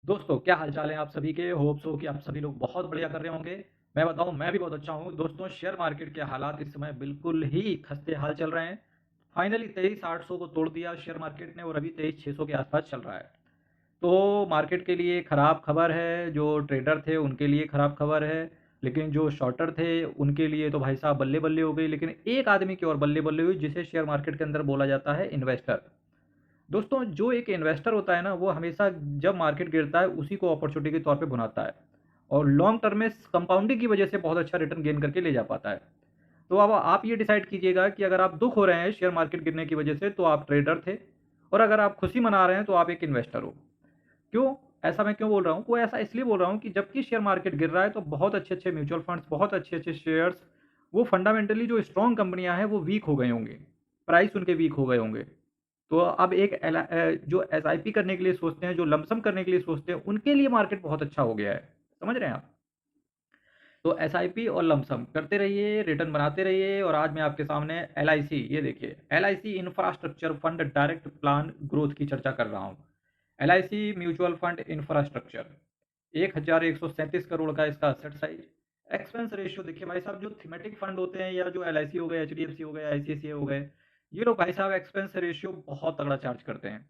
दोस्तों, क्या हाल-चाल है आप सभी के? होप सो कि आप सभी लोग बहुत बढ़िया कर रहे होंगे। मैं बताऊँ, मैं भी बहुत अच्छा हूँ। दोस्तों, शेयर मार्केट के हालात इस समय बिल्कुल ही खस्ते-हाल चल रहे हैं। फाइनली 23,800 को तोड़ दिया शेयर मार्केट ने और अभी 23,600 के आसपास चल रहा है। तो मार्केट के लिए खराब खबर है, जो ट्रेडर थे उनके लिए खराब खबर है, लेकिन जो शॉर्टर थे उनके लिए तो भाई साहब बल्ले-बल्ले हो गई। लेकिन एक आदमी की और बल्ले-बल्ले हुई जिसे शेयर मार्केट के अंदर बोला जाता है इन्वेस्टर। दोस्तों, जो एक इन्वेस्टर होता है ना, वो हमेशा जब मार्केट गिरता है उसी को अपॉर्चुनिटी के तौर पे भुनाता है और लॉन्ग टर्म में कंपाउंडिंग की वजह से बहुत अच्छा रिटर्न गेन करके ले जा पाता है। तो अब आप ये डिसाइड कीजिएगा कि अगर आप दुख हो रहे हैं शेयर मार्केट गिरने की वजह से तो आप ट्रेडर थे और अगर आप खुशी मना रहे हैं तो आप एक इन्वेस्टर हो। क्यों? ऐसा मैं क्यों बोल रहा हूँ? वो ऐसा इसलिए बोल रहा हूँ कि जबकि शेयर मार्केट गिर रहा है तो बहुत अच्छे-अच्छे म्यूचुअल फंड्स, बहुत अच्छे-अच्छे शेयर्स, वो फंडामेंटली जो स्ट्रॉन्ग कंपनियाँ हैं वो वीक हो गए होंगे। प्राइस उनके वीक हो गए होंगे। तो अब एक जो एसआईपी करने के लिए सोचते हैं, जो लमसम करने के लिए सोचते हैं, उनके लिए मार्केट बहुत अच्छा हो गया है। समझ रहे हैं आप? तो एसआईपी और लमसम करते रहिए, रिटर्न बनाते रहिए और आज मैं आपके सामने एलआईसी, ये देखिए, LIC infrastructure fund direct plan growth की चर्चा कर रहा हूँ। LIC mutual fund infrastructure 1137 crore का इसका असेट साइज। एक्सपेंस रेशियो देखिए भाई साहब, जो थीमेटिक फंड होते हैं या जो एलआईसी हो गए, एचडीएफसी हो गए, आईसीआईसीआई हो गए, ये लोग भाई साहब एक्सपेंस रेशियो बहुत तगड़ा चार्ज करते हैं।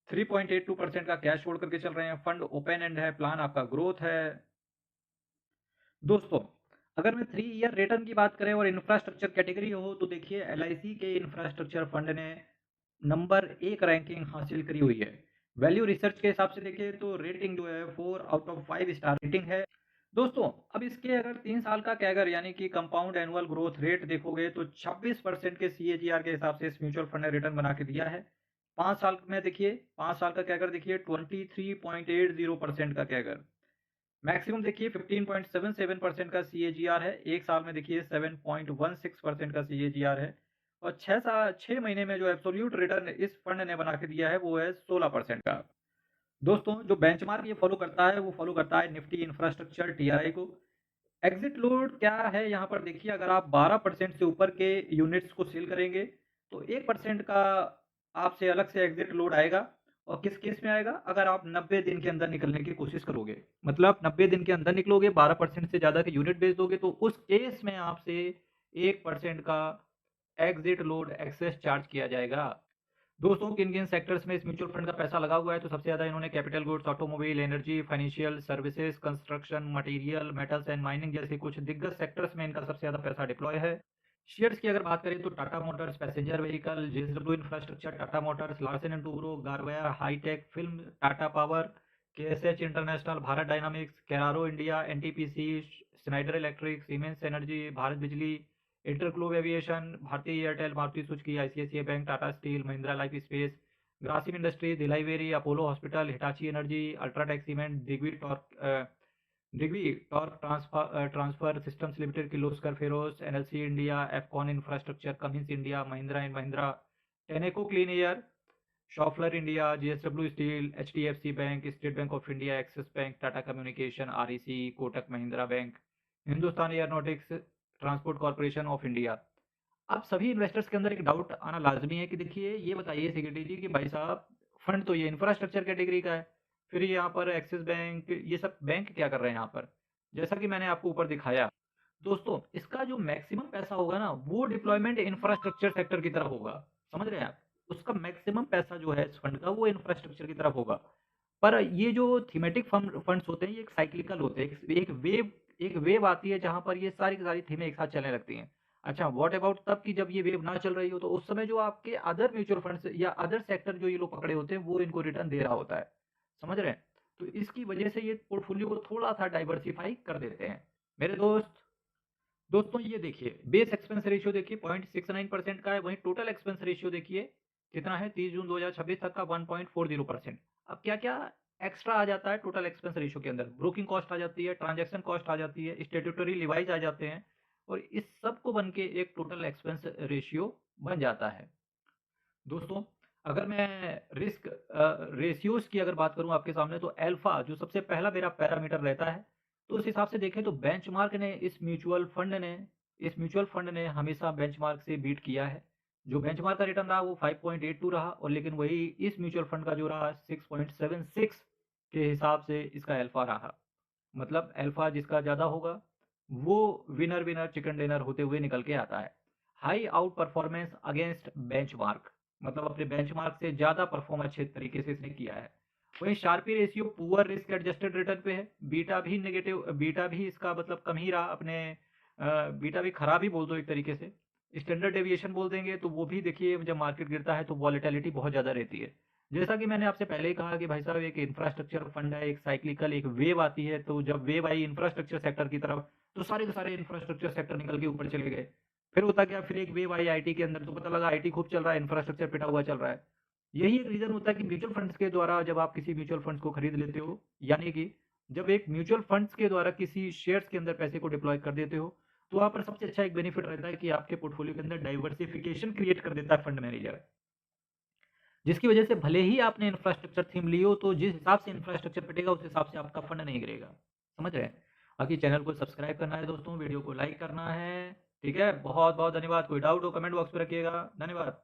3.82% का कैश होल्ड करके चल रहे हैं। फंड ओपन एंड है, प्लान आपका ग्रोथ है। दोस्तों, अगर मैं 3 ईयर रिटर्न की बात करें और इंफ्रास्ट्रक्चर कैटेगरी हो तो देखिए एलआईसी के इंफ्रास्ट्रक्चर फंड ने नंबर 1 रैंकिंग हासिल करी हुई है। वैल्यू रिसर्च के हिसाब से देखें तो रेटिंग जो है 4 आउट ऑफ 5 स्टार रेटिंग है। दोस्तों, अब इसके अगर 3 साल का कैगर यानी कि कंपाउंड एनुअल ग्रोथ रेट देखोगे तो 26% के सीएजीआर के हिसाब से इस म्यूचुअल फंड ने रिटर्न बना के दिया है। 5 साल में देखिए, 5 साल का कैगर देखिए 23.80% का कैगर। मैक्सिमम देखिए 15.77% का सीएजीआर है। 1 साल में देखिए 7.16% का सीएजीआर है और 6 महीने में जो एब्सोल्यूट रिटर्न इस फंड ने बना के दिया है वो है 16% का। दोस्तों, जो बेंचमार्क ये फॉलो करता है वो फॉलो करता है निफ्टी इंफ्रास्ट्रक्चर टीआरआई को। एग्जिट लोड क्या है यहाँ पर देखिए, अगर आप 12% से ऊपर के यूनिट्स को सेल करेंगे तो 1% का आपसे अलग से एग्जिट लोड आएगा। और किस केस में आएगा? अगर आप 90 दिन के अंदर निकलने की कोशिश करोगे, मतलब 90 दिन के अंदर निकलोगे, 12% से ज़्यादा के यूनिट बेच दोगे, तो उस केस में आपसे 1% का एग्जिट लोड एक्सेस चार्ज किया जाएगा। दोस्तों, किन किन सेक्टर्स में इस म्यूचुअल फंड का पैसा लगा हुआ है? तो सबसे ज़्यादा इन्होंने capital goods, automobile, energy, financial services, construction material, metals and mining जैसे कुछ दिग्गज सेक्टर्स में इनका सबसे ज़्यादा पैसा डिप्लॉय है। शेयर्स की अगर बात करें तो Tata Motors passenger vehicle, JSW infrastructure, Tata Motors, Larsen and Toubro, Garware hitech film, Tata power, KSH international, Bharat dynamics, Carraro India, NTPC, Schneider electric, Siemens energy, Bharat Bijlee, InterGlobe aviation, Bharti Airtel, Maruti Suzuki, ICICI bank, Tata steel, Mahindra life space, Grasim industries, धिलाई वेरी, Apollo hospital, Hitachi energy, UltraTech cement, दिग्वी torque transfer systems limited, Kirloskar ferrous, NLC India, Afcons infrastructure, Cummins India, Mahindra and Mahindra, Tenneco Clean Air, Schaeffler India, JSW Steel, HDFC Bank, State Bank of India, Axis Bank, Tata Communication, REC, Kotak Mahindra Bank, Hindustan Aeronautics, Transport Corporation of India. अब सभी investors के अंदर एक doubt आना लाजमी है कि देखिए, ये बताइए सेक्रेटरी जी कि भाई साहब, फंड तो ये इंफ्रास्ट्रक्चर कैटेगरी का है, फिर यहाँ पर एक्सिस बैंक, ये सब बैंक क्या कर रहे हैं यहाँ पर? जैसा कि मैंने आपको ऊपर दिखाया, दोस्तों, इसका जो मैक्सिमम पैसा होगा ना वो डिप्लॉयमेंट इंफ्रास्ट्रक्चर सेक्टर की तरफ होगा। समझ रहे हैं आप? उसका मैक्सिमम पैसा जो है इस फंड का वो इंफ्रास्ट्रक्चर की तरफ होगा। पर ये जो थीमेटिक फंड्स होते हैं ये एक साइक्लिकल होते हैं, एक वेव आती है जहां पर ये सारी की सारी थीमें एक साथ चलने लगती हैं। अच्छा, व्हाट अबाउट तब की जब ये वेव ना चल रही हो, तो उस समय जो आपके अदर म्यूचुअल फंड्स या अदर सेक्टर जो ये लोग पकड़े होते हैं वो इनको रिटर्न दे रहा होता है। समझ रहे हैं? तो इसकी वजह से ये पोर्टफोलियो को थोड़ा सा डाइवर्सिफाई कर देते हैं मेरे दोस्तों। ये देखिए, बेस एक्सपेंस रेशियो देखिए 0.69% का है, वहीं टोटल एक्सपेंस रेशियो देखिए कितना है 30 जून 2026 तक का 1.40%। अब क्या क्या एक्स्ट्रा आ जाता है टोटल एक्सपेंस रेशियो के अंदर? ब्रोकिंग कॉस्ट आ जाती है, ट्रांजैक्शन कॉस्ट आ जाती है, स्टेट्यूटरी लिवाइज आ जाते हैं और इस सब को बन के एक टोटल एक्सपेंस रेशियो बन जाता है। दोस्तों, अगर मैं रिस्क रेशियोज की अगर बात करूं आपके सामने, तो अल्फा जो सबसे पहला मेरा पैरामीटर रहता है, तो उस हिसाब से देखें तो इस म्यूचुअल फंड ने हमेशा बेंचमार्क से बीट किया है। जो बेंचमार्क का रिटर्न रहा वो 5.82 रहा, और लेकिन वही इस म्यूचुअल फंड का जो रहा 6.76। के हिसाब से इसका अल्फा रहा। मतलब अल्फा जिसका ज़्यादा होगा वो विनर विनर चिकन डिनर होते हुए निकल के आता है। High out performance against benchmark, मतलब अपने बेंचमार्क से ज़्यादा परफॉर्म अच्छे तरीके से इसने किया है। वहीं sharpy ratio poor risk adjusted return पे है। बीटा भी नेगेटिव, बीटा भी इसका मतलब कम ही रहा अपने, बीटा भी खराब ही बोल दो एक तरीके से। स्टैंडर्ड डेविएशन बोल देंगे तो वो भी देखिए, जब मार्केट गिरता है तो वॉलेटिलिटी बहुत ज़्यादा रहती है। जैसा कि मैंने आपसे पहले ही कहा कि भाई साहब एक इंफ्रास्ट्रक्चर फंड है, एक साइक्लिकल एक वेव आती है, तो जब वेव आई इंफ्रास्ट्रक्चर सेक्टर की तरफ तो सारे के सारे इंफ्रास्ट्रक्चर सेक्टर निकल के ऊपर चले गए। फिर होता क्या, फिर एक वेव आई आईटी के अंदर तो पता लगा आईटी खूब चल रहा है, इंफ्रास्ट्रक्चर पिटा हुआ चल रहा है। यही एक रीजन होता है कि म्यूचुअल फंड्स के द्वारा जब आप किसी म्यूचुअल फंड्स को खरीद लेते हो, यानी कि जब एक म्यूचुअल फंड्स के द्वारा किसी शेयर्स के अंदर पैसे को डिप्लॉय कर देते हो, तो वहां पर सबसे अच्छा एक बेनिफिट रहता है कि आपके पोर्टफोलियो के अंदर डाइवर्सिफिकेशन क्रिएट कर देता है फंड मैनेजर, जिसकी वजह से भले ही आपने इंफ्रास्ट्रक्चर थीम ली हो, तो जिस हिसाब से इंफ्रास्ट्रक्चर पिटेगा उस हिसाब से आपका फंड नहीं गिरेगा। समझ रहे हैं? बाकी चैनल को सब्सक्राइब करना है दोस्तों, वीडियो को लाइक करना है। ठीक है, बहुत बहुत धन्यवाद। कोई डाउट हो कमेंट बॉक्स में रखिएगा। धन्यवाद।